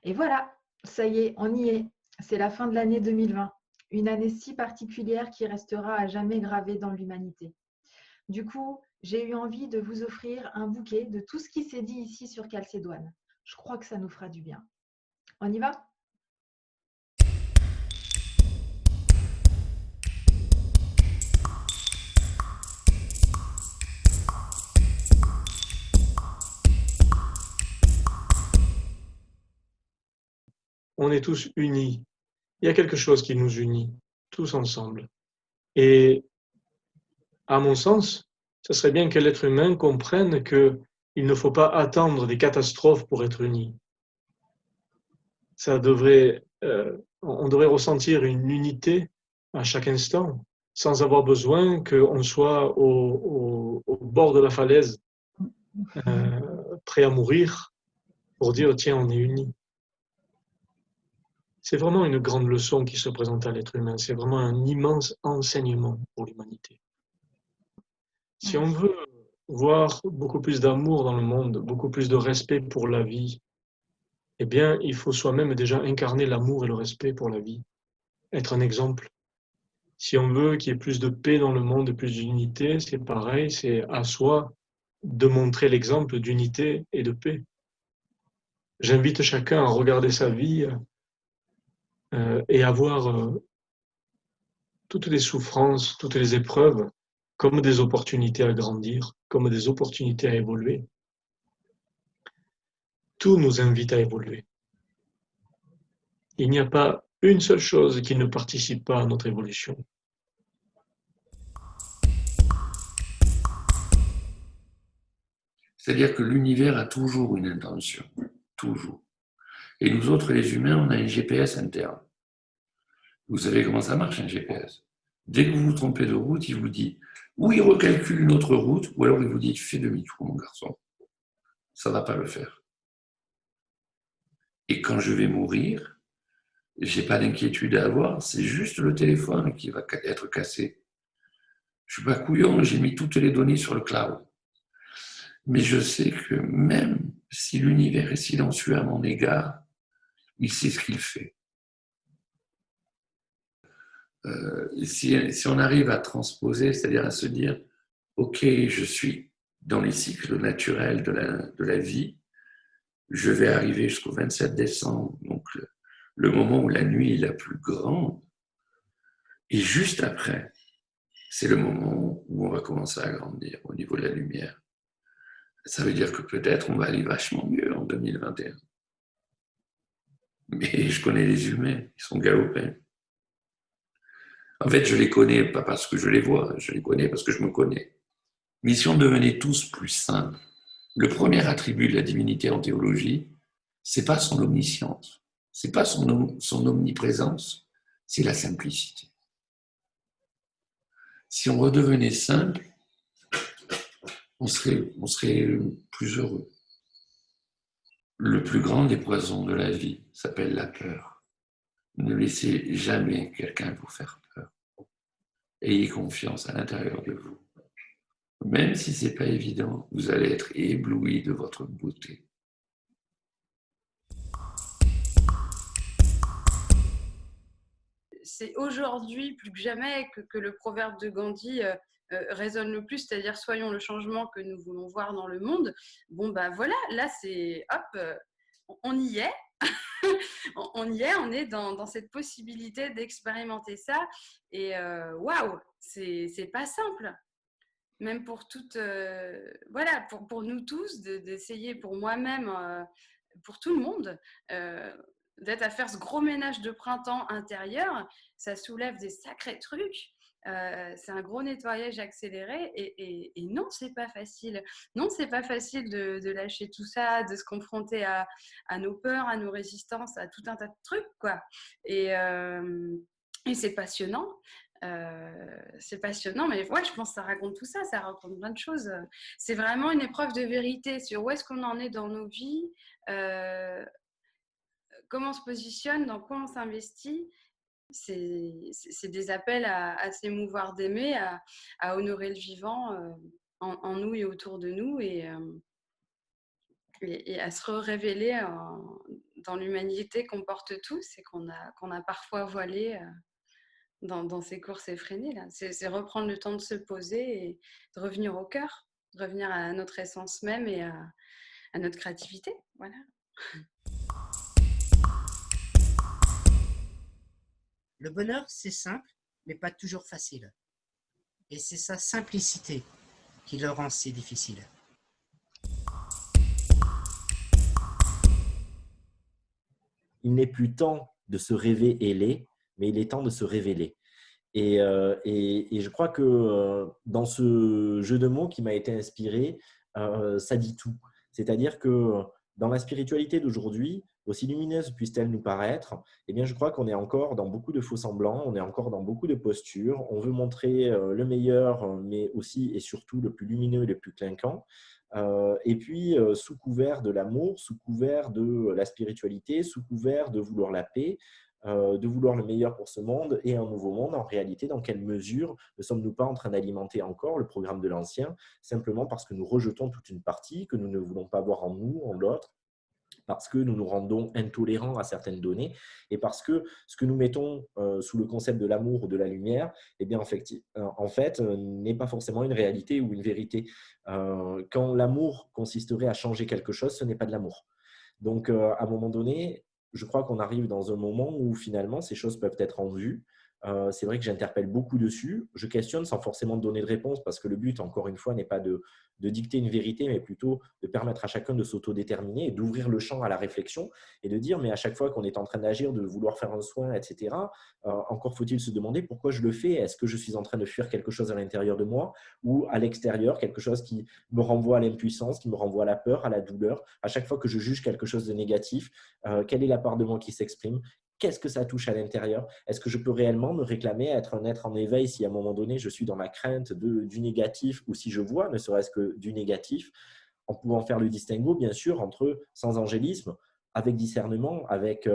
Et voilà, ça y est, on y est. C'est la fin de l'année 2020, une année si particulière qui restera à jamais gravée dans l'humanité. Du coup, j'ai eu envie de vous offrir un bouquet de tout ce qui s'est dit ici sur Calcédoine. Je crois que ça nous fera du bien. On y va? On est tous unis. Il y a quelque chose qui nous unit, tous ensemble. Et à mon sens, ce serait bien que l'être humain comprenne qu'il ne faut pas attendre des catastrophes pour être uni. On devrait ressentir une unité à chaque instant, sans avoir besoin qu'on soit au bord de la falaise, prêt à mourir, pour dire tiens, on est unis. C'est vraiment une grande leçon qui se présente à l'être humain. C'est vraiment un immense enseignement pour l'humanité. Si on veut voir beaucoup plus d'amour dans le monde, beaucoup plus de respect pour la vie, eh bien, il faut soi-même déjà incarner l'amour et le respect pour la vie, être un exemple. Si on veut qu'il y ait plus de paix dans le monde et plus d'unité, c'est pareil, c'est à soi de montrer l'exemple d'unité et de paix. J'invite chacun à regarder sa vie et à voir toutes les souffrances, toutes les épreuves comme des opportunités à grandir, comme des opportunités à évoluer. Tout nous invite à évoluer. Il n'y a pas une seule chose qui ne participe pas à notre évolution. C'est-à-dire que l'univers a toujours une intention, toujours. Et nous autres, les humains, on a un GPS interne. Vous savez comment ça marche, un GPS? Dès que vous vous trompez de route, il vous dit, ou il recalcule une autre route, ou alors il vous dit, fais demi-tour, mon garçon. Ça ne va pas le faire. Et quand je vais mourir, je n'ai pas d'inquiétude à avoir, c'est juste le téléphone qui va être cassé. Je ne suis pas couillon, j'ai mis toutes les données sur le cloud. Mais je sais que même si l'univers est silencieux à mon égard, il sait ce qu'il fait. Si on arrive à transposer, c'est-à-dire à se dire, ok, je suis dans les cycles naturels de la vie, je vais arriver jusqu'au 27 décembre, donc le moment où la nuit est la plus grande, et juste après, c'est le moment où on va commencer à grandir au niveau de la lumière. Ça veut dire que peut-être on va aller vachement mieux en 2021. Mais je connais les humains, ils sont galopins. En fait, je les connais pas parce que je les vois, je les connais parce que je me connais. Mais si on devenait tous plus simples, le premier attribut de la divinité en théologie, c'est pas son omniscience, c'est pas son omniprésence, c'est la simplicité. Si on redevenait simple, on serait plus heureux. Le plus grand des poisons de la vie s'appelle la peur. Ne laissez jamais quelqu'un vous faire peur. Ayez confiance à l'intérieur de vous. Même si ce n'est pas évident, vous allez être ébloui de votre beauté. C'est aujourd'hui plus que jamais que le proverbe de Gandhi résonne le plus, c'est-à-dire soyons le changement que nous voulons voir dans le monde. Bon, ben voilà, là c'est hop, on y est. On y est, on est dans cette possibilité d'expérimenter ça. Et waouh, c'est pas simple. Même pour toutes, voilà, pour nous tous, d'essayer pour moi-même, pour tout le monde, d'être à faire ce gros ménage de printemps intérieur, ça soulève des sacrés trucs. C'est un gros nettoyage accéléré et non, c'est pas facile. Non, c'est pas facile de lâcher tout ça, de se confronter à nos peurs, à nos résistances, à tout un tas de trucs, quoi. Et c'est passionnant. C'est passionnant, mais ouais, je pense que ça raconte tout ça, ça raconte plein de choses. C'est vraiment une épreuve de vérité sur où est-ce qu'on en est dans nos vies, comment on se positionne, dans quoi on s'investit. C'est des appels à s'émouvoir d'aimer, à honorer le vivant en nous et autour de nous et à se révéler dans l'humanité qu'on porte tous et qu'on a parfois voilé dans ces courses effrénées. Là. C'est reprendre le temps de se poser et de revenir au cœur, de revenir à notre essence même et à notre créativité. Voilà. Le bonheur, c'est simple, mais pas toujours facile. Et c'est sa simplicité qui le rend si difficile. Il n'est plus temps de se rêver ailé, mais il est temps de se révéler. Et je crois que dans ce jeu de mots qui m'a été inspiré, ça dit tout. C'est-à-dire que dans la spiritualité d'aujourd'hui, aussi lumineuse puisse-t-elle nous paraître, eh bien, je crois qu'on est encore dans beaucoup de faux-semblants, on est encore dans beaucoup de postures. On veut montrer le meilleur, mais aussi et surtout le plus lumineux et le plus clinquant. Et puis, sous couvert de l'amour, sous couvert de la spiritualité, sous couvert de vouloir la paix, de vouloir le meilleur pour ce monde et un nouveau monde, en réalité, dans quelle mesure ne sommes-nous pas en train d'alimenter encore le programme de l'ancien, simplement parce que nous rejetons toute une partie, que nous ne voulons pas voir en nous, en l'autre, parce que nous nous rendons intolérants à certaines données et parce que ce que nous mettons sous le concept de l'amour ou de la lumière, eh bien, en fait n'est pas forcément une réalité ou une vérité. Quand l'amour consisterait à changer quelque chose, ce n'est pas de l'amour. Donc, à un moment donné, je crois qu'on arrive dans un moment où finalement ces choses peuvent être en vue. C'est vrai que j'interpelle beaucoup dessus. Je questionne sans forcément donner de réponse parce que le but, encore une fois, n'est pas de dicter une vérité, mais plutôt de permettre à chacun de s'autodéterminer et d'ouvrir le champ à la réflexion et de dire, mais à chaque fois qu'on est en train d'agir, de vouloir faire un soin, etc., encore faut-il se demander pourquoi je le fais. Est-ce que je suis en train de fuir quelque chose à l'intérieur de moi ou à l'extérieur, quelque chose qui me renvoie à l'impuissance, qui me renvoie à la peur, à la douleur. À chaque fois que je juge quelque chose de négatif, quelle est la part de moi qui s'exprime? Qu'est-ce que ça touche à l'intérieur? Est-ce que je peux réellement me réclamer à être un être en éveil si à un moment donné je suis dans la crainte du négatif ou si je vois ne serait-ce que du négatif, en pouvant faire le distinguo bien sûr entre sans angélisme, avec discernement, avec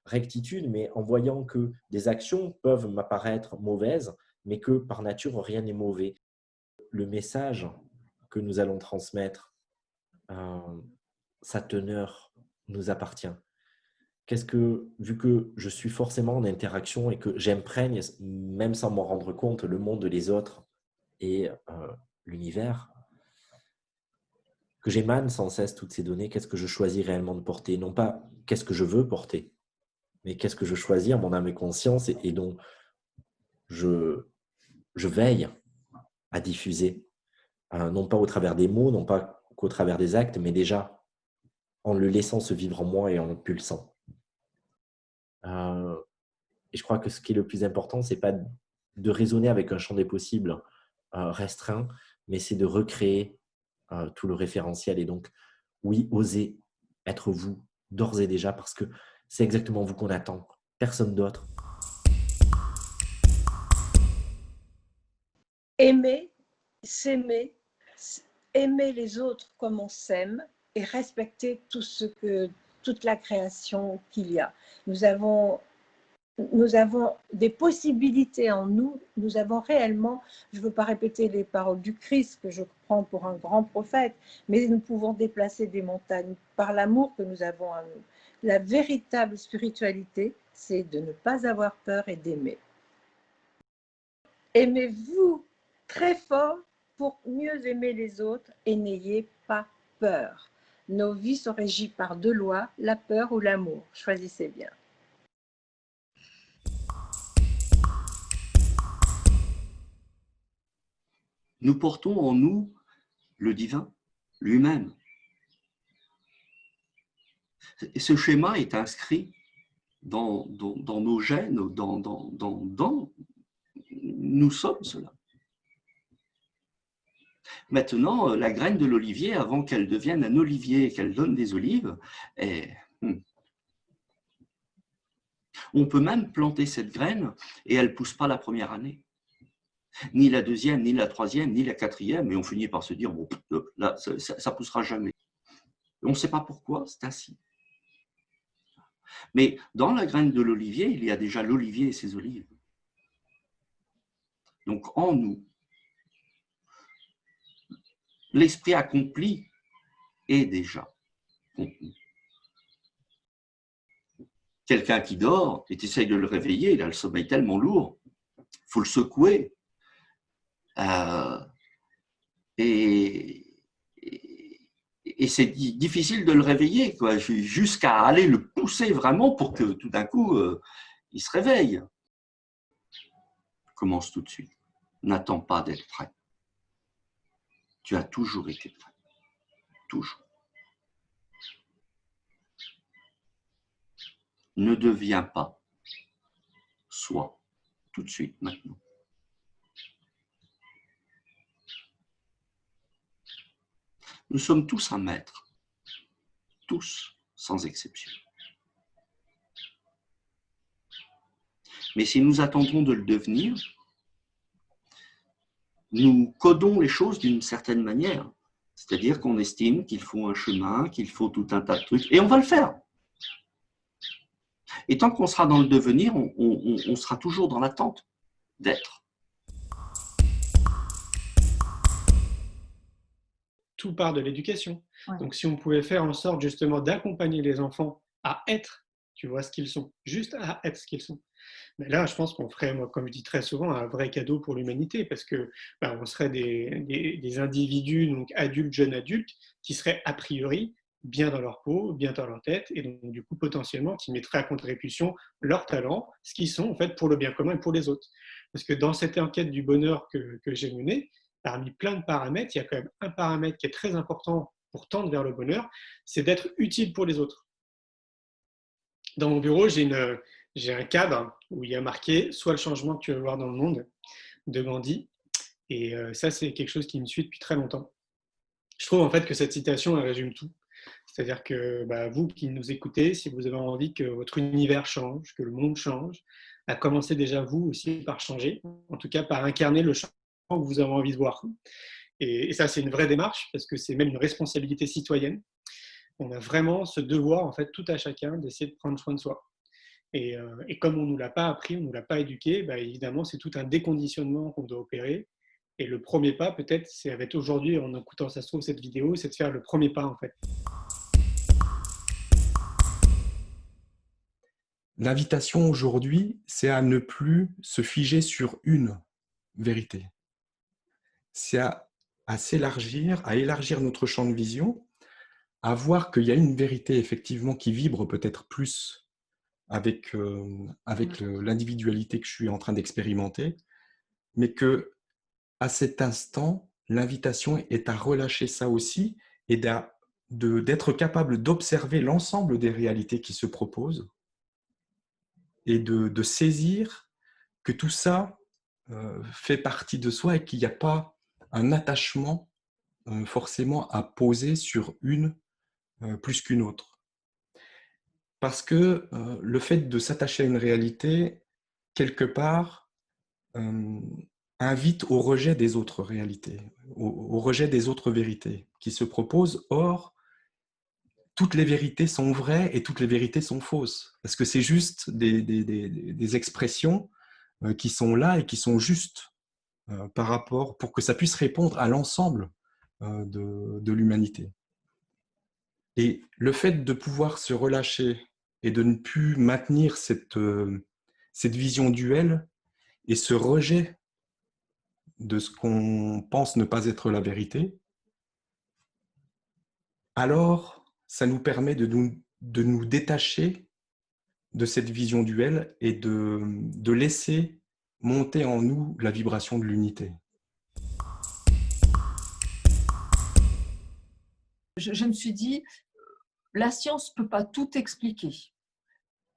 rectitude, mais en voyant que des actions peuvent m'apparaître mauvaises, mais que par nature rien n'est mauvais. Le message que nous allons transmettre, sa teneur nous appartient. Vu que je suis forcément en interaction et que j'imprègne, même sans m'en rendre compte, le monde, les autres et l'univers, que j'émane sans cesse toutes ces données, qu'est-ce que je choisis réellement de porter? Non pas qu'est-ce que je veux porter, mais qu'est-ce que je choisis, mon âme et conscience, et dont je veille à diffuser, non pas au travers des mots, non pas qu'au travers des actes, mais déjà en le laissant se vivre en moi et en le pulsant. Et je crois que ce qui est le plus important, ce n'est pas de raisonner avec un champ des possibles restreint, mais c'est de recréer tout le référentiel. Et donc, oui, osez être vous d'ores et déjà, parce que c'est exactement vous qu'on attend, personne d'autre. Aimer, s'aimer, aimer les autres comme on s'aime et respecter toute la création qu'il y a. Nous avons des possibilités en nous, nous avons réellement, je ne veux pas répéter les paroles du Christ que je prends pour un grand prophète, mais nous pouvons déplacer des montagnes par l'amour que nous avons en nous. La véritable spiritualité, c'est de ne pas avoir peur et d'aimer. Aimez-vous très fort pour mieux aimer les autres et n'ayez pas peur. Nos vies sont régies par deux lois, la peur ou l'amour. Choisissez bien. Nous portons en nous le divin lui-même. Et ce schéma est inscrit dans nos gènes, nous sommes cela. Maintenant, la graine de l'olivier, avant qu'elle devienne un olivier et qu'elle donne des olives, on peut même planter cette graine et elle ne pousse pas la première année. Ni la deuxième, ni la troisième, ni la quatrième, et on finit par se dire, bon, là, ça ne poussera jamais. Et on ne sait pas pourquoi, c'est ainsi. Mais dans la graine de l'olivier, il y a déjà l'olivier et ses olives. Donc en nous, l'esprit accompli est déjà contenu. quelqu'un qui dort et tu essayes de le réveiller, il a le sommeil tellement lourd, il faut le secouer. Et c'est difficile de le réveiller, quoi, jusqu'à aller le pousser vraiment pour que tout d'un coup, il se réveille. Commence tout de suite. N'attends pas d'être prêt. Tu as toujours été prêt. Toujours. Ne deviens pas. Sois. Tout de suite, maintenant. Nous sommes tous un maître. Tous, sans exception. Mais si nous attendons de le devenir, nous codons les choses d'une certaine manière. C'est-à-dire qu'on estime qu'il faut un chemin, qu'il faut tout un tas de trucs, et on va le faire. Et tant qu'on sera dans le devenir, on sera toujours dans l'attente d'être. Tout part de l'éducation. Ouais. Donc, si on pouvait faire en sorte justement d'accompagner les enfants à être, tu vois, ce qu'ils sont, juste à être ce qu'ils sont. Mais là, je pense qu'on ferait, moi, comme je dis très souvent, un vrai cadeau pour l'humanité, parce que on serait des individus, donc adultes, jeunes adultes, qui seraient a priori bien dans leur peau, bien dans leur tête, et donc du coup potentiellement qui mettraient à contribution leurs talents, ce qu'ils sont en fait pour le bien commun et pour les autres. Parce que dans cette enquête du bonheur que j'ai menée, parmi plein de paramètres, il y a quand même un paramètre qui est très important pour tendre vers le bonheur, c'est d'être utile pour les autres. Dans mon bureau, j'ai un cadre où il y a marqué « Sois le changement que tu veux voir dans le monde » de Gandhi. Et ça, c'est quelque chose qui me suit depuis très longtemps. Je trouve en fait que cette citation, elle résume tout. C'est-à-dire que vous qui nous écoutez, si vous avez envie que votre univers change, que le monde change, à commencer déjà vous aussi par changer, en tout cas par incarner le changement que vous avez envie de voir. Et ça, c'est une vraie démarche, parce que c'est même une responsabilité citoyenne. On a vraiment ce devoir, en fait, tout à chacun, d'essayer de prendre soin de soi. Et comme on ne nous l'a pas appris, on ne nous l'a pas éduqué, évidemment, c'est tout un déconditionnement qu'on doit opérer. Et le premier pas, peut-être, c'est avec aujourd'hui, en écoutant, ça se trouve, cette vidéo, c'est de faire le premier pas, en fait. L'invitation aujourd'hui, c'est à ne plus se figer sur une vérité. C'est à s'élargir, à élargir notre champ de vision, à voir qu'il y a une vérité effectivement qui vibre peut-être plus avec l'individualité que je suis en train d'expérimenter, mais que à cet instant, l'invitation est à relâcher ça aussi et d'être capable d'observer l'ensemble des réalités qui se proposent et de saisir que tout ça fait partie de soi et qu'il n'y a pas un attachement forcément à poser sur une plus qu'une autre. Parce que le fait de s'attacher à une réalité, quelque part, invite au rejet des autres réalités, au rejet des autres vérités qui se proposent. Or, toutes les vérités sont vraies et toutes les vérités sont fausses. Parce que c'est juste des expressions qui sont là et qui sont justes par rapport, pour que ça puisse répondre à l'ensemble de l'humanité. Et le fait de pouvoir se relâcher et de ne plus maintenir cette vision duelle et ce rejet de ce qu'on pense ne pas être la vérité, alors ça nous permet de nous détacher de cette vision duelle et de laisser monter en nous la vibration de l'unité. Je me suis dit, la science ne peut pas tout expliquer.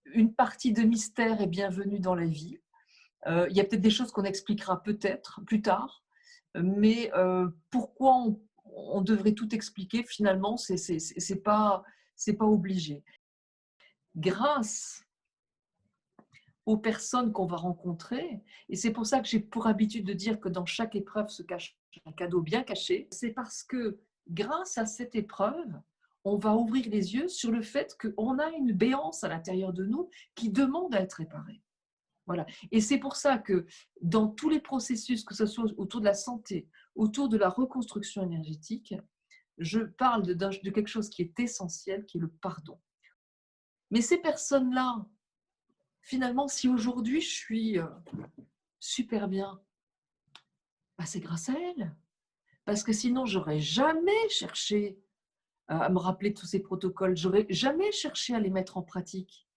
Une partie de mystère est bienvenue dans la vie. Il y a peut-être des choses qu'on expliquera peut-être plus tard, mais pourquoi on devrait tout expliquer finalement, c'est pas obligé. Grâce aux personnes qu'on va rencontrer, et c'est pour ça que j'ai pour habitude de dire que dans chaque épreuve se cache un cadeau bien caché, c'est parce que grâce à cette épreuve, on va ouvrir les yeux sur le fait qu'on a une béance à l'intérieur de nous qui demande à être réparée. Voilà. Et c'est pour ça que dans tous les processus, que ce soit autour de la santé, autour de la reconstruction énergétique, je parle de quelque chose qui est essentiel, qui est le pardon. Mais ces personnes-là finalement, si aujourd'hui je suis super bien, bah, c'est grâce à elle. Parce que sinon, j'aurais jamais cherché à me rappeler tous ces protocoles, j'aurais jamais cherché à les mettre en pratique.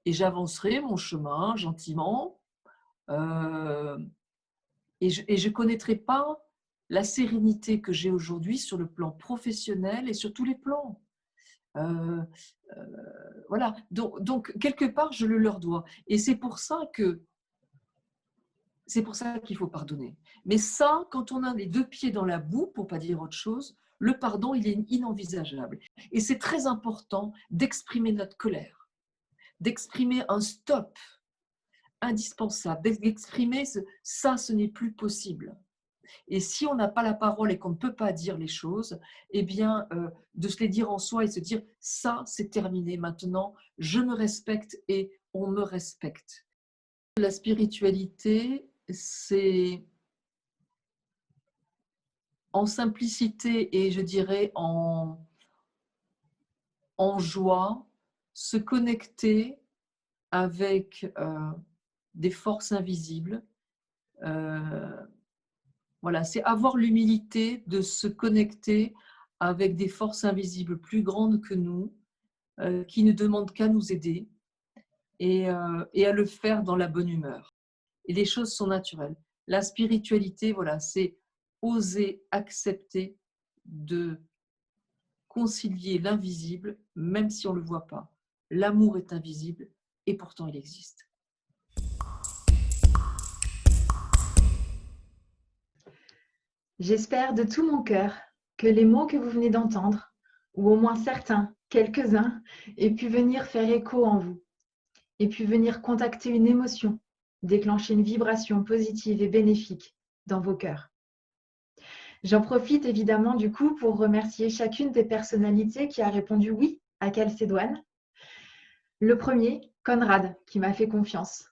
Et j'avancerai mon chemin gentiment, et je ne connaîtrais pas la sérénité que j'ai aujourd'hui sur le plan professionnel et sur tous les plans. Voilà, donc quelque part, je le leur dois. Et c'est pour ça qu'il faut pardonner. Mais ça, quand on a les deux pieds dans la boue, pour ne pas dire autre chose, le pardon, il est inenvisageable. Et c'est très important d'exprimer notre colère, d'exprimer un stop indispensable, d'exprimer ça, ce n'est plus possible. Et si on n'a pas la parole et qu'on ne peut pas dire les choses, eh bien, de se les dire en soi et se dire ça, c'est terminé maintenant, je me respecte et on me respecte. La spiritualité, c'est en simplicité et je dirais en joie, se connecter avec des forces invisibles. Voilà, c'est avoir l'humilité de se connecter avec des forces invisibles plus grandes que nous, qui ne demandent qu'à nous aider et à le faire dans la bonne humeur. Et les choses sont naturelles. La spiritualité, voilà, c'est oser accepter de concilier l'invisible, même si on ne le voit pas. L'amour est invisible et pourtant il existe. J'espère de tout mon cœur que les mots que vous venez d'entendre, ou au moins certains, quelques-uns, aient pu venir faire écho en vous, aient pu venir contacter une émotion, déclencher une vibration positive et bénéfique dans vos cœurs. J'en profite évidemment du coup pour remercier chacune des personnalités qui a répondu oui à Calcédoine. Le premier, Conrad, qui m'a fait confiance.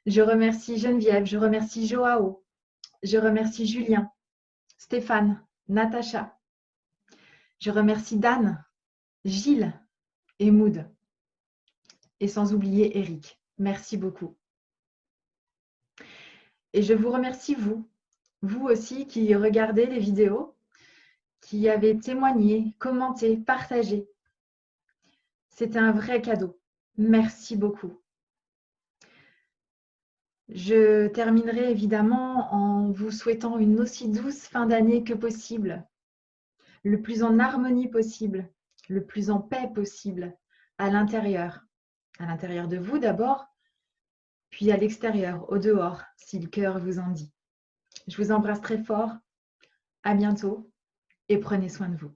Je remercie Geneviève, je remercie Joao, je remercie Julien, Stéphane, Natacha. Je remercie Dan, Gilles et Maud. Et sans oublier Eric. Merci beaucoup. Et je vous remercie vous aussi qui regardez les vidéos, qui avez témoigné, commenté, partagé. C'était un vrai cadeau. Merci beaucoup. Je terminerai évidemment en vous souhaitant une aussi douce fin d'année que possible, le plus en harmonie possible, le plus en paix possible, à l'intérieur de vous d'abord, puis à l'extérieur, au dehors, si le cœur vous en dit. Je vous embrasse très fort, à bientôt et prenez soin de vous.